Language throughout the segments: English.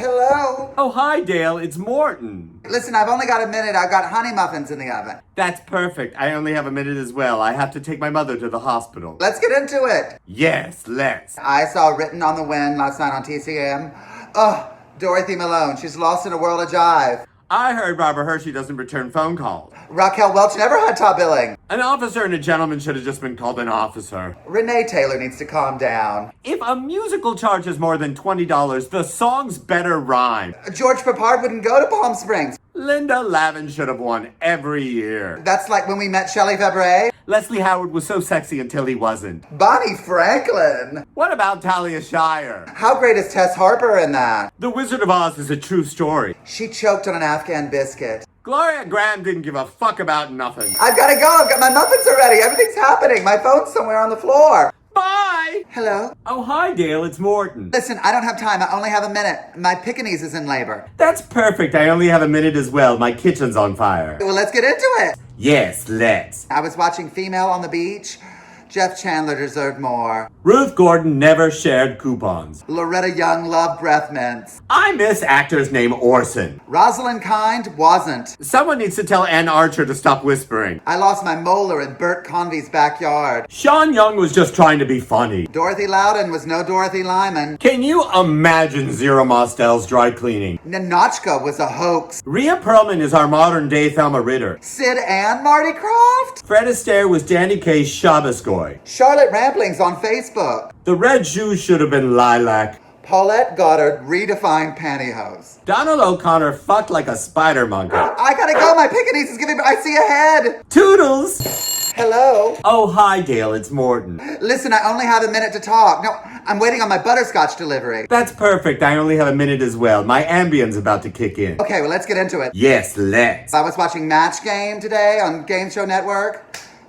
Hello? Oh, hi, Dale. It's Morton. Listen, I've only got a minute. I've got honey muffins in the oven. That's perfect. I only have a minute as well. I have to take my mother to the hospital. Let's get into it. Yes, let's. I saw Written on the Wind last night on TCM. Oh, Dorothy Malone. She's lost in a world of jive. I heard Barbara Hershey doesn't return phone calls. Raquel Welch never had top billing. An officer and a gentleman should have just been called an officer. Renee Taylor needs to calm down. If a musical charges more than $20, the songs better rhyme. George Peppard wouldn't go to Palm Springs. Linda Lavin should have won every year. That's like when we met Shelley Fabre. Leslie Howard was so sexy until he wasn't. Bonnie Franklin. What about Talia Shire? How great is Tess Harper in that? The Wizard of Oz is a true story. She choked on an Afghan biscuit. Gloria Graham didn't give a fuck about nothing. I've got to go. I've got my muffins already. Everything's happening. My phone's somewhere on the floor. Bye! Hello? Oh, hi, Dale. It's Morton. Listen, I don't have time. I only have a minute. My Pekingese is in labor. That's perfect. I only have a minute as well. My kitchen's on fire. Well, let's get into it. Yes, let's. I was watching Female on the Beach. Jeff Chandler deserved more. Ruth Gordon never shared coupons. Loretta Young loved breath mints. I miss actors named Orson. Rosalind Kind wasn't. Someone needs to tell Ann Archer to stop whispering. I lost my molar in Bert Convey's backyard. Sean Young was just trying to be funny. Dorothy Loudon was no Dorothy Lyman. Can you imagine Zero Mostel's dry cleaning? Nanochka was a hoax. Rhea Perlman is our modern day Thelma Ritter. Sid and Marty Krofft. Fred Astaire was Danny Kaye's Shabbos Goy. Charlotte Rampling's on Facebook. The red shoes should have been lilac. Paulette Goddard redefined pantyhose. Donald O'Connor fucked like a spider monkey. I gotta go. My Pekingese is giving me. I see a head. Toodles! Hello? Oh, hi, Dale. It's Morton. Listen, I only have a minute to talk. No, I'm waiting on my butterscotch delivery. That's perfect. I only have a minute as well. My Ambien's about to kick in. Okay, well, let's get into it. Yes, let's. I was watching Match Game today on Game Show Network.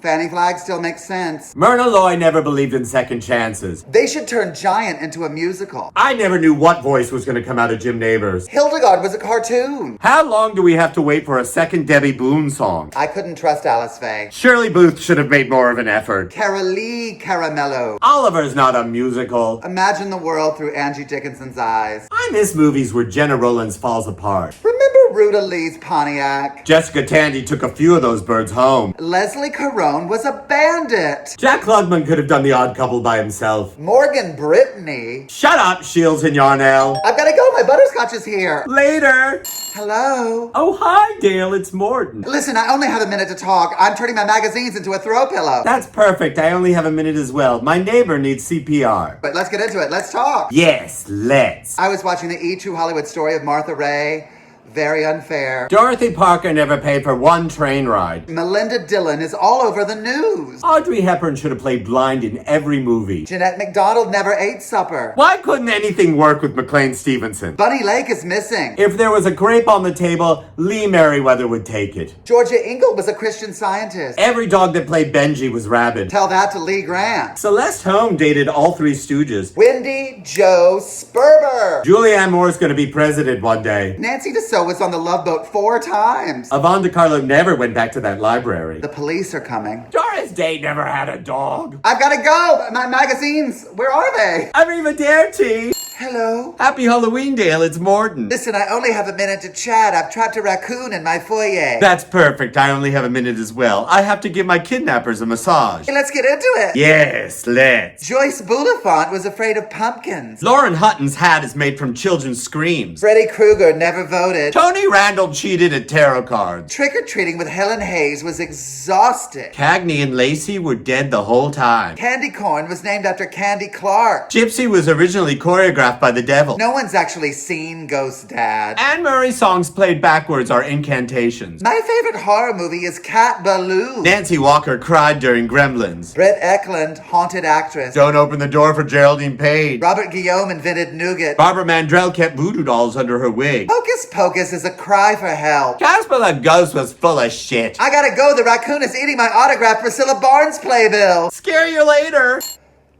Fanny Flag still makes sense. Myrna Loy never believed in second chances. They should turn Giant into a musical. I never knew what voice was going to come out of Jim Neighbors. Hildegard was a cartoon. How long do we have to wait for a second Debbie Boone song? I couldn't trust Alice Faye. Shirley Booth should have made more of an effort. Carolee Caramello. Oliver's not a musical. Imagine the world through Angie Dickinson's eyes. I miss movies where Jenna Rollins falls apart. Remember Ruta Lee's Pontiac? Jessica Tandy took a few of those birds home. Leslie Caron was a bandit. Jack Klugman could have done The Odd Couple by himself. Morgan Brittany. Shut up, Shields and Yarnell. I've got to go. My butterscotch is here. Later. Hello? Oh, hi, Dale. It's Morton. Listen, I only have a minute to talk. I'm turning my magazines into a throw pillow. That's perfect. I only have a minute as well. My neighbor needs CPR. But let's get into it. Let's talk. Yes, let's. I was watching the E! True Hollywood Story of Martha Ray. Very unfair. Dorothy Parker never paid for one train ride. Melinda Dillon is all over the news. Audrey Hepburn should have played blind in every movie. Jeanette MacDonald never ate supper. Why couldn't anything work with McLean Stevenson? Bunny Lake is missing. If there was a grape on the table, Lee Merriweather would take it. Georgia Ingle was a Christian Scientist. Every dog that played Benji was rabid. Tell that to Lee Grant. Celeste Holm dated all three Stooges. Wendy Jo Sperber. Julianne Moore's gonna be president one day. Nancy Dessau was on the Love Boat 4 times. Yvonne DiCarlo never went back to that library. The police are coming. Doris Day never had a dog. I've got to go. My magazines, where are they? Arrivederci. Hello? Happy Halloween, Dale. It's Morton. Listen, I only have a minute to chat. I've trapped a raccoon in my foyer. That's perfect. I only have a minute as well. I have to give my kidnappers a massage. Hey, let's get into it. Yes, let's. Joyce Bulifant was afraid of pumpkins. Lauren Hutton's hat is made from children's screams. Freddy Krueger never voted. Tony Randall cheated at tarot cards. Trick-or-treating with Helen Hayes was exhausting. Cagney and Lacey were dead the whole time. Candy corn was named after Candy Clark. Gypsy was originally choreographed by the devil. No one's actually seen Ghost Dad. Anne Murray songs played backwards are incantations. My favorite horror movie is Cat Ballou. Nancy Walker cried during Gremlins. Britt Eklund, haunted actress. Don't open the door for Geraldine Page. Robert Guillaume invented nougat. Barbara Mandrell kept voodoo dolls under her wig. Hocus Pocus is a cry for help. Casper the Ghost was full of shit. I gotta go. The raccoon is eating my autographed Priscilla Barnes playbill. Scare you later.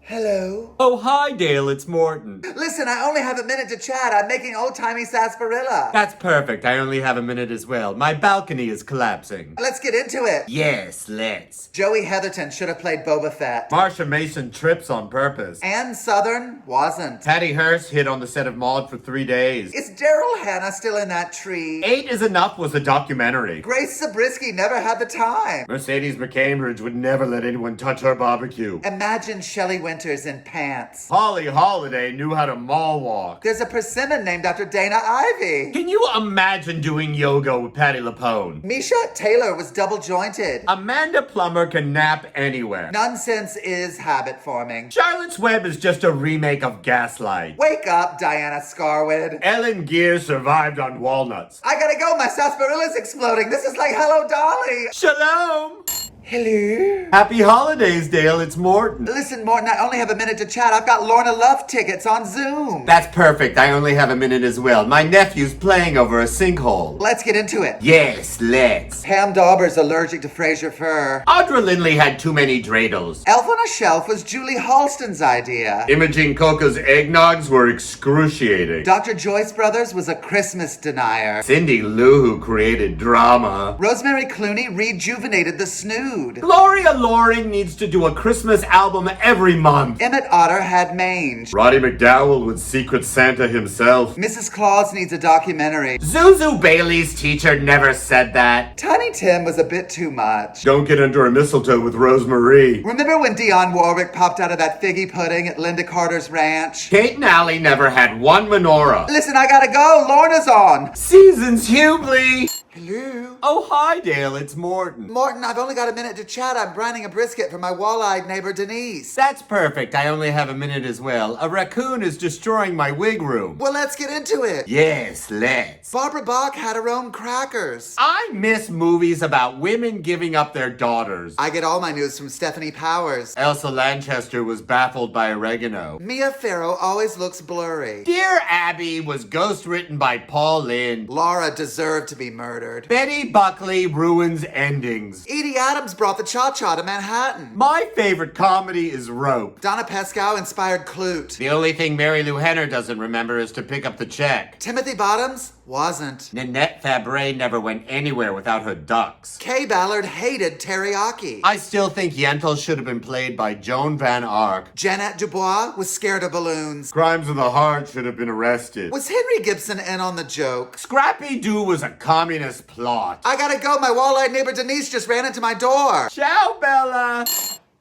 Hello? Oh, hi, Dale, it's Morton. Listen, I only have a minute to chat. I'm making old-timey sarsaparilla. That's perfect. I only have a minute as well. My balcony is collapsing. Let's get into it. Yes, let's. Joey Heatherton should have played Boba Fett. Marsha Mason trips on purpose. Ann Southern wasn't. Patty Hearst hid on the set of Maude for 3 days. Is Daryl Hannah still in that tree? 8 is Enough was a documentary. Grace Zabriskie never had the time. Mercedes McCambridge would never let anyone touch her barbecue. Imagine Shelley Winters in pants. Holly Holiday knew how to mall walk. There's a persimmon named after Dana Ivey. Can you imagine doing yoga with Patti LuPone? Misha Taylor was double jointed. Amanda Plummer can nap anywhere. Nonsense is habit forming. Charlotte's Web is just a remake of Gaslight. Wake up, Diana Scarwood. Ellen Gear survived on walnuts. I gotta go, my sarsaparilla's exploding. This is like Hello Dolly. Shalom! Hello? Happy holidays, Dale. It's Morton. Listen, Morton, I only have a minute to chat. I've got Lorna Love tickets on Zoom. That's perfect. I only have a minute as well. My nephew's playing over a sinkhole. Let's get into it. Yes, let's. Pam Dauber's allergic to Fraser fur. Audra Lindley had too many dreidels. Elf on a Shelf was Julie Halston's idea. Imogen Coca's eggnogs were excruciating. Dr. Joyce Brothers was a Christmas denier. Cindy Lou, who created drama. Rosemary Clooney rejuvenated the snood. Gloria Loring needs to do a Christmas album every month. Emmett Otter had mange. Roddy McDowell was Secret Santa himself. Mrs. Claus needs a documentary. Zuzu Bailey's teacher never said that. Tiny Tim was a bit too much. Don't get under a mistletoe with Rosemarie. Remember when Dionne Warwick popped out of that figgy pudding at Linda Carter's ranch? Kate and Allie never had one menorah. Listen, I gotta go. Lorna's on. Seasons Hughley. Hello? Oh, hi, Dale. It's Morton. Morton, I've only got a minute to chat. I'm brining a brisket for my wall-eyed neighbor Denise. That's perfect. I only have a minute as well. A raccoon is destroying my wig room. Well, let's get into it. Yes, let's. Barbara Bach had her own crackers. I miss movies about women giving up their daughters. I get all my news from Stephanie Powers. Elsa Lanchester was baffled by oregano. Mia Farrow always looks blurry. Dear Abby was ghostwritten by Paul Lynde. Laura deserved to be murdered. Betty Buckley ruins endings. Edie Adams brought the cha-cha to Manhattan. My favorite comedy is Rope. Donna Pascow inspired Clute. The only thing Mary Lou Henner doesn't remember is to pick up the check. Timothy Bottoms wasn't. Nanette Fabre never went anywhere without her ducks. Kay Ballard hated teriyaki. I still think Yentl should have been played by Joan Van Ark. Jeanette Dubois was scared of balloons. Crimes of the Heart should have been arrested. Was Henry Gibson in on the joke? Scrappy Doo was a communist plot. I gotta go. My wall-eyed neighbor Denise just ran into my door. Ciao, Bella.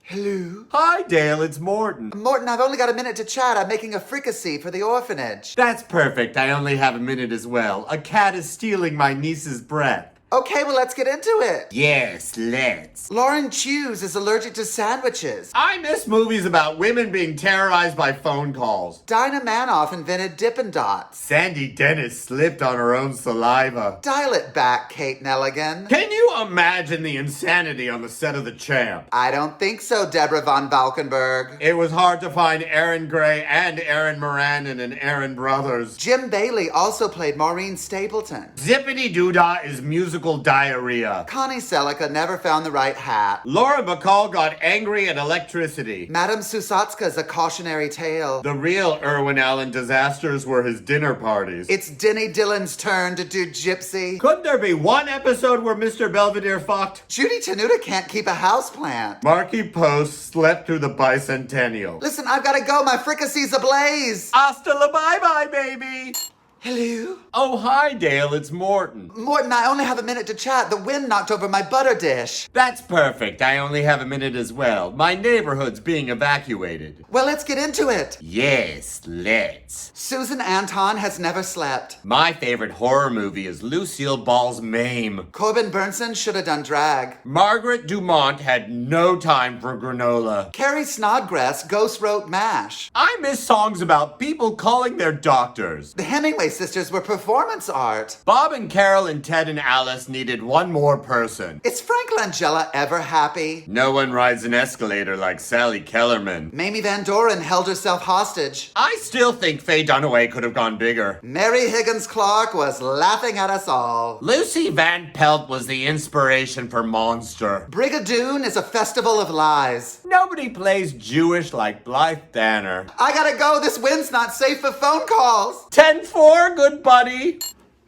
Hello? Hi, Dale. It's Morton. Morton, I've only got a minute to chat. I'm making a fricassee for the orphanage. That's perfect. I only have a minute as well. A cat is stealing my niece's breath. Okay, well, let's get into it. Yes, let's. Lauren Chews is allergic to sandwiches. I miss movies about women being terrorized by phone calls. Dinah Manoff invented Dippin' Dots. Sandy Dennis slipped on her own saliva. Dial it back, Kate Nelligan. Can you imagine the insanity on the set of The Champ? I don't think so, Deborah von Valkenburg. It was hard to find Aaron Gray and Aaron Moran in an Aaron Brothers. Jim Bailey also played Maureen Stapleton. Zippity Doodah is musical diarrhea. Connie Selica never found the right hat. Laura Bacall got angry at electricity. Madame Susatska's a cautionary tale. The real Irwin Allen disasters were his dinner parties. It's Denny Dillon's turn to do Gypsy. Couldn't there be one episode where Mr. Belvedere fucked? Judy Tenuta can't keep a houseplant. Marky Post slept through the bicentennial. Listen, I've gotta go. My fricassee's ablaze. Hasta la bye-bye, baby! Hello? Oh, hi, Dale. It's Morton. Morton, I only have a minute to chat. The wind knocked over my butter dish. That's perfect. I only have a minute as well. My neighborhood's being evacuated. Well, let's get into it. Yes, let's. Susan Anton has never slept. My favorite horror movie is Lucille Ball's Mame. Corbin Burnson should have done drag. Margaret Dumont had no time for granola. Carrie Snodgrass ghost wrote MASH. I miss songs about people calling their doctors. The Hemingway sisters were performance art. Bob and Carol and Ted and Alice needed one more person. Is Frank Langella ever happy? No one rides an escalator like Sally Kellerman. Mamie Van Doren held herself hostage. I still think Faye Dunaway could have gone bigger. Mary Higgins Clark was laughing at us all. Lucy Van Pelt was the inspiration for Monster. Brigadoon is a festival of lies. Nobody plays Jewish like Blythe Danner. I gotta go. This wind's not safe for phone calls. 10-4, good buddy.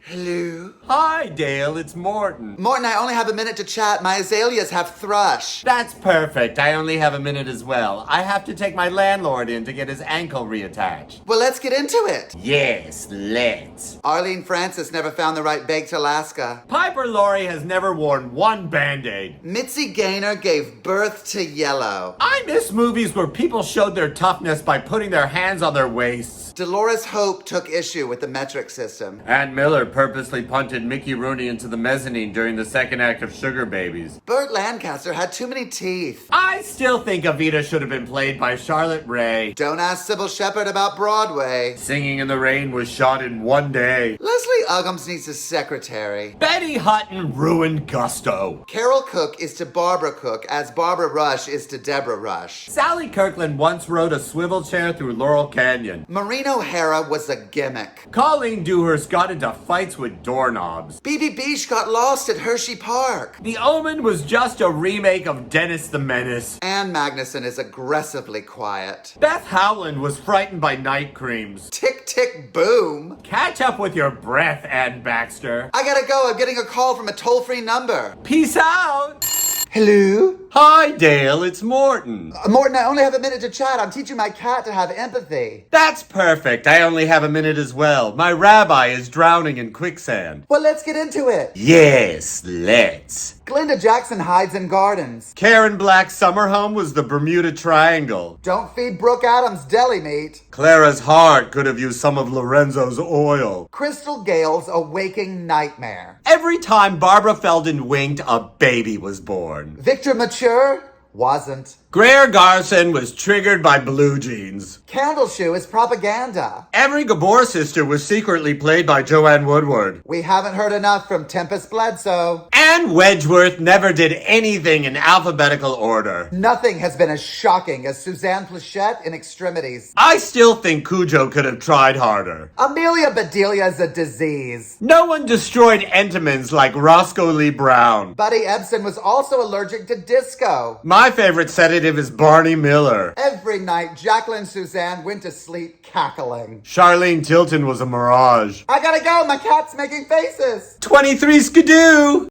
Hello? Hi, Dale, it's Morton. Morton, I only have a minute to chat. My azaleas have thrush. That's perfect. I only have a minute as well. I have to take my landlord in to get his ankle reattached. Well, let's get into it. Yes, let's. Arlene Francis never found the right baked Alaska. Piper Laurie has never worn one Band-Aid. Mitzi Gaynor gave birth to yellow. I miss movies where people showed their toughness by putting their hands on their waists. Dolores Hope took issue with the metric system. Ann Miller purposely punted Mickey Rooney into the mezzanine during the second act of Sugar Babies. Burt Lancaster had too many teeth. I still think Evita should have been played by Charlotte Rae. Don't ask Sybil Shepherd about Broadway. Singing in the Rain was shot in one day. Leslie Uggams needs a secretary. Betty Hutton ruined Gusto. Carol Cook is to Barbara Cook as Barbara Rush is to Deborah Rush. Sally Kirkland once rode a swivel chair through Laurel Canyon. Maureen O'Hara was a gimmick. Colleen Dewhurst got into fights with doorknobs. B.B. Beach got lost at Hershey Park. The Omen was just a remake of Dennis the Menace. Ann Magnuson is aggressively quiet. Beth Howland was frightened by night creams. Tick, tick, boom. Catch up with your breath, Ann Baxter. I gotta go. I'm getting a call from a toll-free number. Peace out. Hello? Hi, Dale. It's Morton. Morton, I only have a minute to chat. I'm teaching my cat to have empathy. That's perfect. I only have a minute as well. My rabbi is drowning in quicksand. Well, let's get into it. Yes, let's. Glinda Jackson hides in gardens. Karen Black's summer home was the Bermuda Triangle. Don't feed Brooke Adams deli meat. Clara's heart could have used some of Lorenzo's oil. Crystal Gale's a waking nightmare. Every time Barbara Feldon winked, a baby was born. Victor Mature wasn't. Greer Garson was triggered by blue jeans. Candleshoe is propaganda. Every Gabor sister was secretly played by Joanne Woodward. We haven't heard enough from Tempest Bledsoe. Anne Wedgeworth never did anything in alphabetical order. Nothing has been as shocking as Suzanne Plachette in Extremities. I still think Cujo could have tried harder. Amelia Bedelia is a disease. No one destroyed Entenmann's like Roscoe Lee Brown. Buddy Ebsen was also allergic to disco. My favorite sedative is Barney Miller. Every night, Jacqueline Suzanne went to sleep cackling. Charlene Tilton was a mirage. I gotta go, my cat's making faces. 23 skidoo!